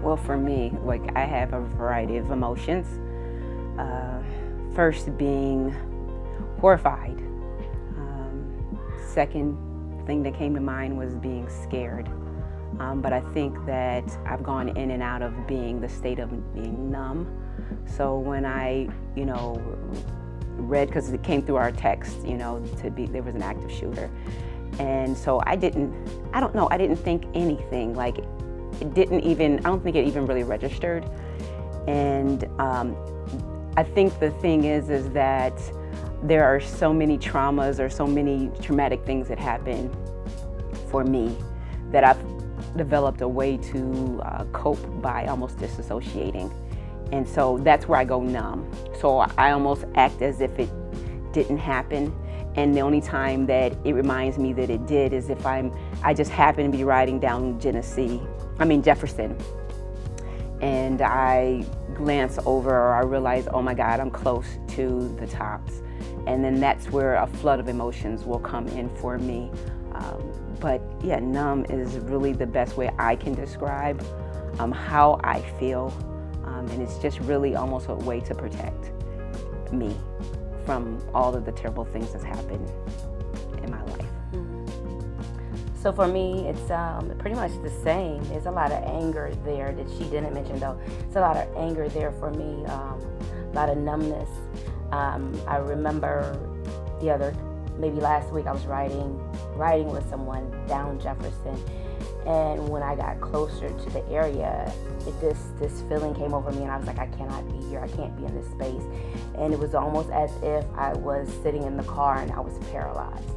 Well, for me, like, I have a variety of emotions. First being horrified. Second thing that came to mind was being scared. But I think that I've gone in and out of being the state of being numb. So when I, read, because it came through our text, there was an active shooter. And so I didn't think anything, like I don't think it even really registered. And I think the thing is that there are so many traumas or so many traumatic things that happen for me that I've developed a way to cope by almost disassociating. And so that's where I go numb. So I almost act as if it didn't happen. And the only time that it reminds me that it did is if I just happen to be riding down Jefferson, and I glance over, or I realize, oh my God, I'm close to the tops. And then that's where a flood of emotions will come in for me. But yeah, numb is really the best way I can describe how I feel. And it's just really almost a way to protect me from all of the terrible things that's happened in my life. So for me, it's pretty much the same. There's a lot of anger there that she didn't mention, though. It's a lot of anger there for me, a lot of numbness. I remember maybe last week, I was riding with someone down Jefferson, and when I got closer to the area, this feeling came over me, and I was like, I cannot be here. I can't be in this space. And it was almost as if I was sitting in the car and I was paralyzed,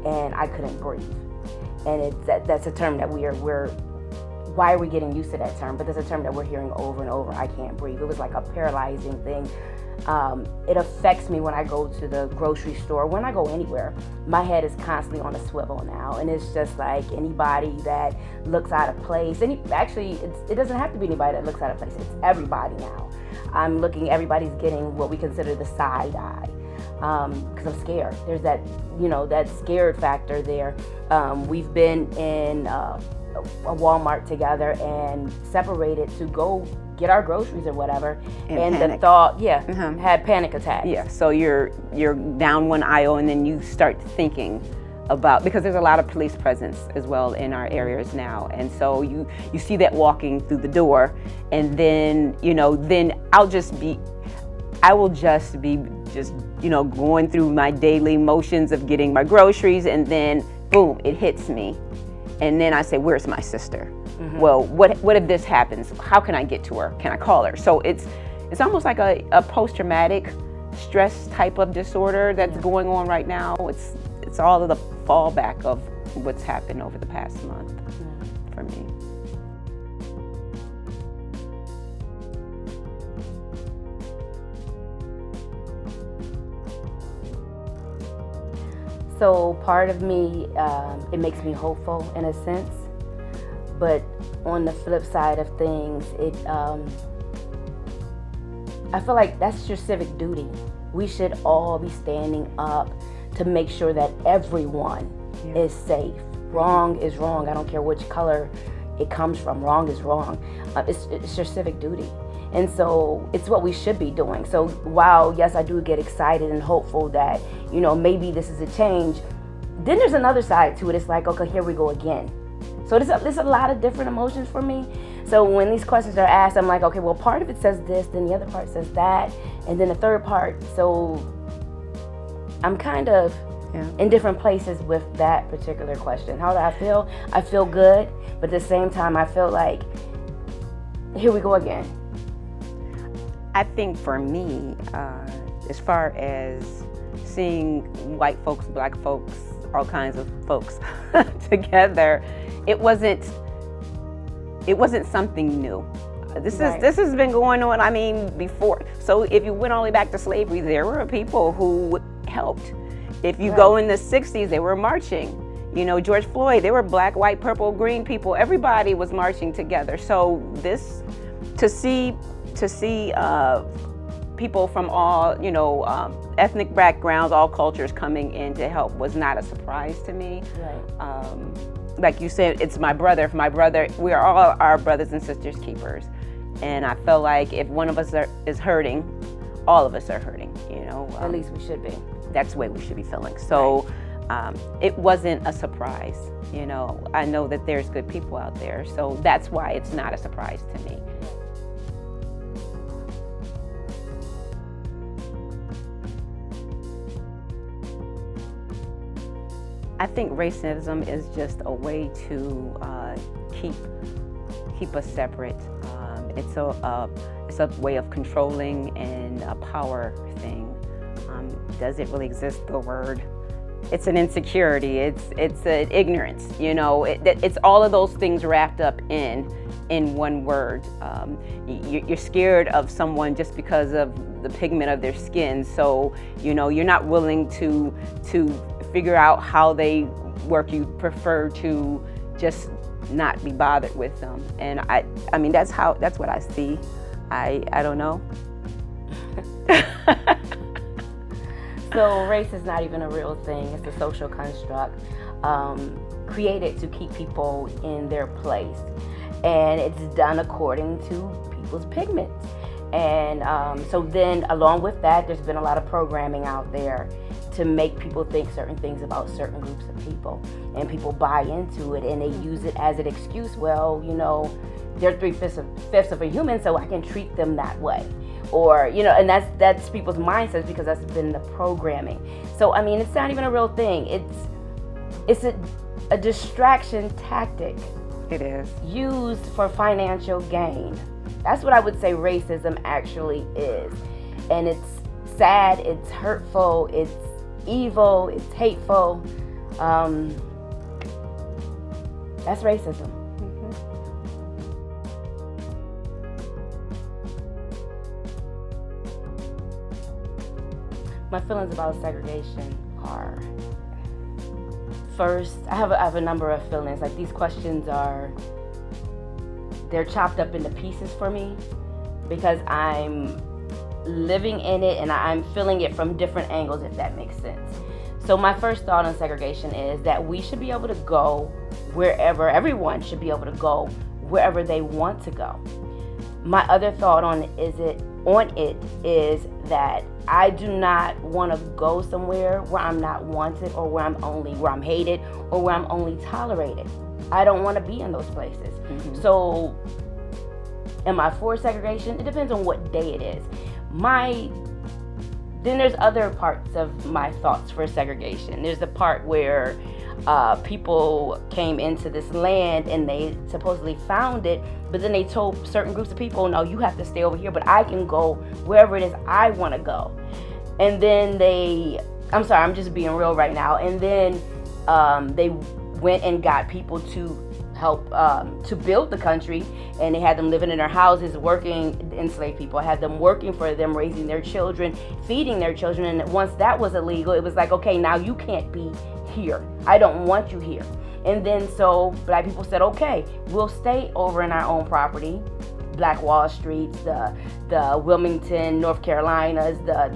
and I couldn't breathe. And that's a term that why are we getting used to that term? But that's a term that we're hearing over and over. I can't breathe. It was like a paralyzing thing. It affects me when I go to the grocery store, when I go anywhere. My head is constantly on a swivel now, and it's just like anybody that looks out of place. And it doesn't have to be anybody that looks out of place. It's everybody now. Everybody's getting what we consider the side eye, because I'm scared. There's that, that scared factor there. We've been in a Walmart together and separated to go get our groceries or whatever, and the thought, had panic attacks. Yeah, so you're down one aisle, and then you start thinking about, because there's a lot of police presence as well in our areas now, and so you see that walking through the door, and then then I will just be going through my daily motions of getting my groceries, and then boom, it hits me, and then I say, where's my sister? Mm-hmm. Well, what if this happens? How can I get to her? Can I call her? So it's almost like a post-traumatic stress type of disorder that's going on right now. It's all of the fallback of what's happened over the past month for me. So part of me, it makes me hopeful in a sense. But on the flip side of things, I feel like that's your civic duty. We should all be standing up to make sure that everyone is safe. Wrong is wrong. I don't care which color it comes from. Wrong is wrong. It's your civic duty. And so it's what we should be doing. So while, yes, I do get excited and hopeful that, maybe this is a change, then there's another side to it. It's like, okay, here we go again. So there's a lot of different emotions for me. So when these questions are asked, I'm like, okay, well, part of it says this, then the other part says that, and then the third part. So I'm kind of in different places with that particular question. How do I feel? I feel good, but at the same time, I feel like, here we go again. I think for me, as far as seeing white folks, black folks, all kinds of folks together, it wasn't something new. This has been going on, before. So if you went all the way back to slavery, there were people who helped. If you go in the 60s, they were marching. George Floyd, there were black, white, purple, green people. Everybody was marching together. So to see people from all, ethnic backgrounds, all cultures coming in to help was not a surprise to me. Right. like you said, it's my brother. My brother, we are all our brothers and sisters keepers. And I feel like if one of us is hurting, all of us are hurting, you know. At least we should be. That's the way we should be feeling. So it wasn't a surprise, you know. I know that there's good people out there, so that's why it's not a surprise to me. I think racism is just a way to keep us separate. It's a way of controlling and a power thing. Does it really exist, the word? It's an insecurity. It's an ignorance. You know, it's all of those things wrapped up in one word. You're scared of someone just because of the pigment of their skin. So you know you're not willing to figure out how they work. You prefer to just not be bothered with them. And I mean that's what I see. I don't know. So race is not even a real thing. It's a social construct created to keep people in their place. And it's done according to people's pigment. And so then along with that, there's been a lot of programming out there to make people think certain things about certain groups of people. And people buy into it and they use it as an excuse. Well, you know, they're 3/5 of a human, so I can treat them that way. Or, you know, and that's people's mindsets because that's been the programming. So, I mean, it's not even a real thing. It's a distraction tactic. It is. Used for financial gain. That's what I would say racism actually is. And it's sad, it's hurtful, it's evil, it's hateful. That's racism. My feelings about segregation are, first, I have a number of feelings. Like these questions they're chopped up into pieces for me because I'm living in it and I'm feeling it from different angles, if that makes sense. So my first thought on segregation is that we should be able to go wherever, everyone should be able to go wherever they want to go. My other thought on it is that I do not want to go somewhere where I'm not wanted or where I'm hated or where I'm only tolerated. I don't want to be in those places. Mm-hmm. So am I for segregation? It depends on what day it is. Then there's other parts of my thoughts for segregation. There's the part where people came into this land and they supposedly found it, but then they told certain groups of people, no, you have to stay over here, but I can go wherever it is I want to go. And then I'm sorry, I'm just being real right now. And then they went and got people to help to build the country, and they had them living in their houses, working, enslaved people, had them working for them, raising their children, feeding their children. And once that was illegal, it was like, okay, now you can't be here. I don't want you here. And then so black people said, okay, we'll stay over in our own property. Black Wall Streets, the Wilmington, North Carolinas, the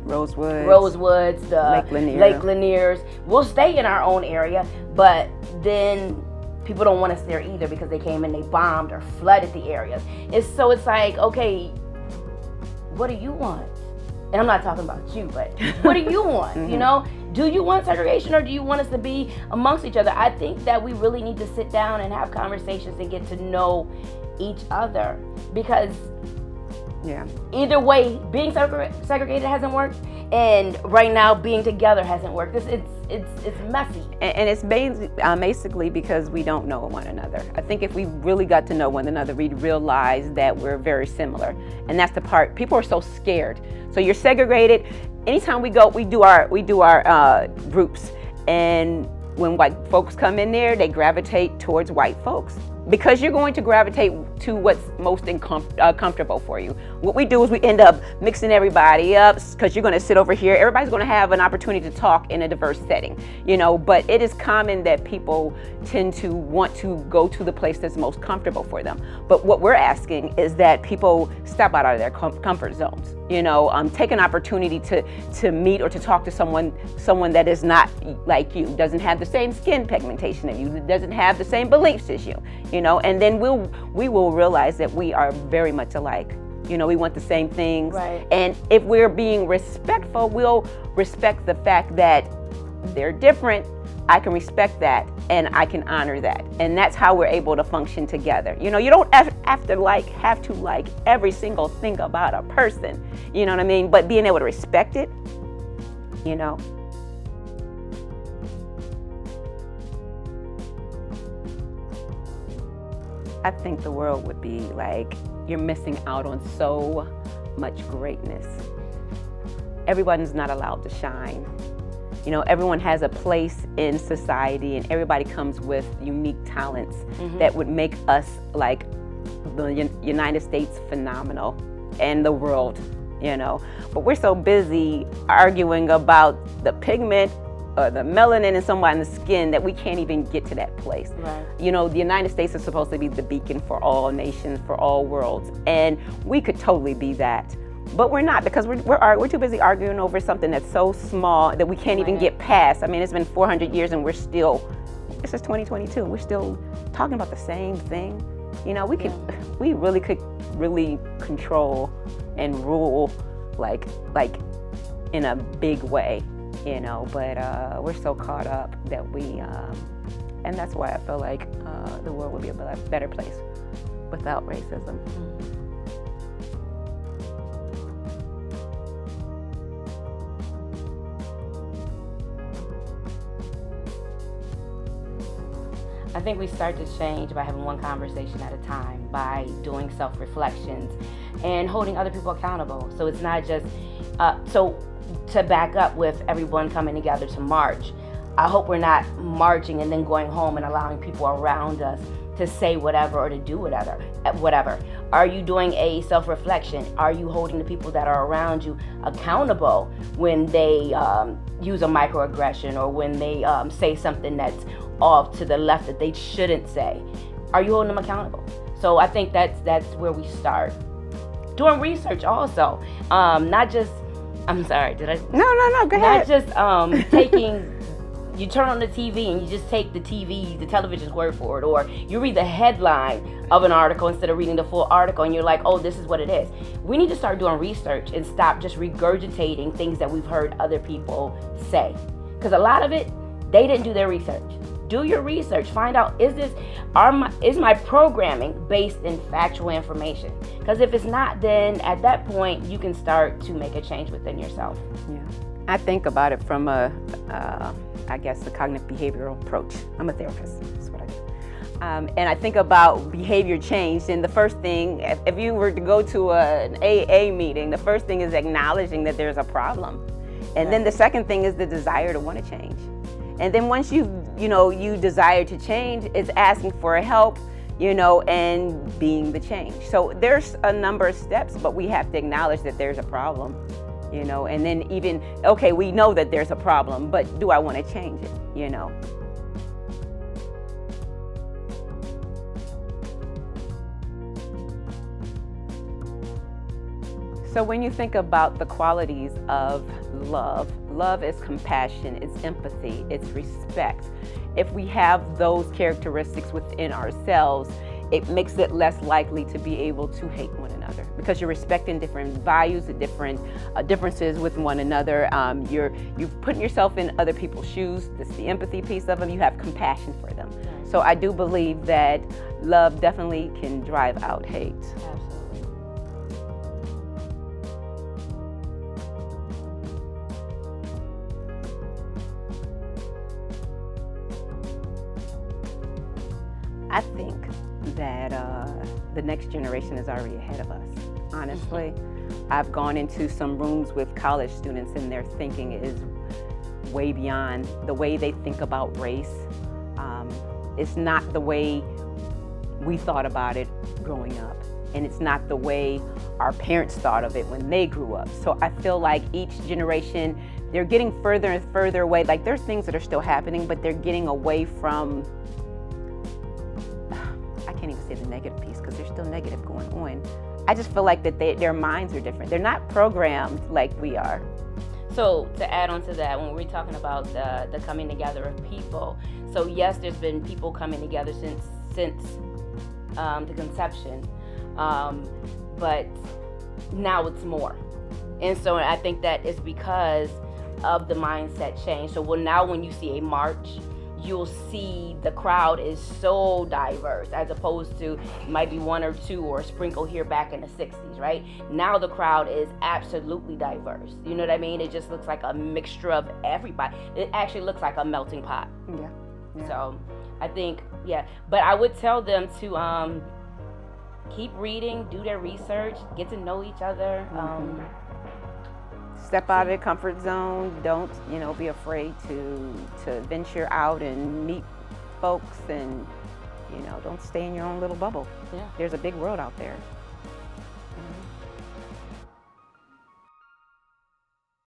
Rosewoods, the Lake Lanier's. We'll stay in our own area, but then people don't want us there either because they came and they bombed or flooded the areas. It's like, okay, what do you want? And I'm not talking about you, but what do you want? Mm-hmm. You know, do you want segregation or do you want us to be amongst each other? I think that we really need to sit down and have conversations and get to know each other, because either way, being segregated hasn't worked, and right now being together hasn't worked. It's messy, and it's basically because we don't know one another. I think if we really got to know one another, we'd realize that we're very similar, and that's the part. People are so scared. So you're segregated. Anytime we go, we do our groups, and when white folks come in there, they gravitate towards white folks because you're going to gravitate to what's most comfortable for you. What we do is we end up mixing everybody up because you're going to sit over here. Everybody's going to have an opportunity to talk in a diverse setting, you know, but it is common that people tend to want to go to the place that's most comfortable for them. But what we're asking is that people step out of their comfort zones. take an opportunity to meet or to talk to someone that is not like you, doesn't have the same skin pigmentation as you, doesn't have the same beliefs as you, and then we will realize that we are very much alike. We want the same things. Right. And if we're being respectful, we'll respect the fact that they're different. I can respect that and I can honor that. And that's how we're able to function together. You don't have to like every single thing about a person. You know what I mean? But being able to respect it, I think the world would be like, you're missing out on so much greatness. Everyone's not allowed to shine. Everyone has a place in society, and everybody comes with unique talents that would make us, like, the United States phenomenal and the world, But we're so busy arguing about the pigment or the melanin in someone's skin that we can't even get to that place. Right. The United States is supposed to be the beacon for all nations, for all worlds, and we could totally be that. But we're not, because we're too busy arguing over something that's so small that we can't even get past. I mean, it's been 400 years and this is 2022. We're still talking about the same thing. We really could control and rule like in a big way, but we're so caught up that and that's why I feel like the world would be a better place without racism. I think we start to change by having one conversation at a time, by doing self-reflections and holding other people accountable. So it's not just, so to back up with everyone coming together to march, I hope we're not marching and then going home and allowing people around us to say whatever or to do whatever. Are you doing a self-reflection? Are you holding the people that are around you accountable when they use a microaggression or when they say something that's off to the left that they shouldn't say? Are you holding them accountable? So I think that's where we start. Doing research also, not just, I'm sorry, did I? No, go ahead. Not just taking, you turn on the TV and you just take the television's word for it, or you read the headline of an article instead of reading the full article and you're like, oh, this is what it is. We need to start doing research and stop just regurgitating things that we've heard other people say. Because a lot of it, they didn't do their research. Do your research. Find out, is my programming based in factual information? Because if it's not, then at that point, you can start to make a change within yourself. Yeah. I think about it from the cognitive behavioral approach. I'm a therapist. That's what I do. And I think about behavior change. And the first thing, if you were to go to an AA meeting, the first thing is acknowledging that there's a problem. And then the second thing is the desire to want to change. And then once you desire to change, it's asking for help, and being the change. So there's a number of steps, but we have to acknowledge that there's a problem, and then we know that there's a problem, but do I want to change it, So when you think about the qualities of love is compassion, it's empathy, it's respect. If we have those characteristics within ourselves, it makes it less likely to be able to hate one another, because you're respecting different values, different differences with one another. You're putting yourself in other people's shoes. That's the empathy piece of them. You have compassion for them. So I do believe that love definitely can drive out hate. I think that the next generation is already ahead of us, honestly. I've gone into some rooms with college students and their thinking is way beyond the way they think about race. It's not the way we thought about it growing up, and it's not the way our parents thought of it when they grew up. So I feel like each generation, they're getting further and further away. Like, there's things that are still happening, but they're getting away from, I can't even say the negative piece because there's still negative going on. I just feel like that their minds are different. They're not programmed like we are. So to add on to that, when we're talking about the coming together of people, so yes, there's been people coming together since the conception, but now it's more. And so I think that is because of the mindset change. So now when you see a march, you'll see the crowd is so diverse, as opposed to might be one or two or a sprinkle here back in the 60s, right? Now the crowd is absolutely diverse. You know what I mean? It just looks like a mixture of everybody. It actually looks like a melting pot. Yeah. So I think, but I would tell them to keep reading, do their research, get to know each other. Step out of their comfort zone. Don't, be afraid to venture out and meet folks, and, don't stay in your own little bubble. Yeah. There's a big world out there.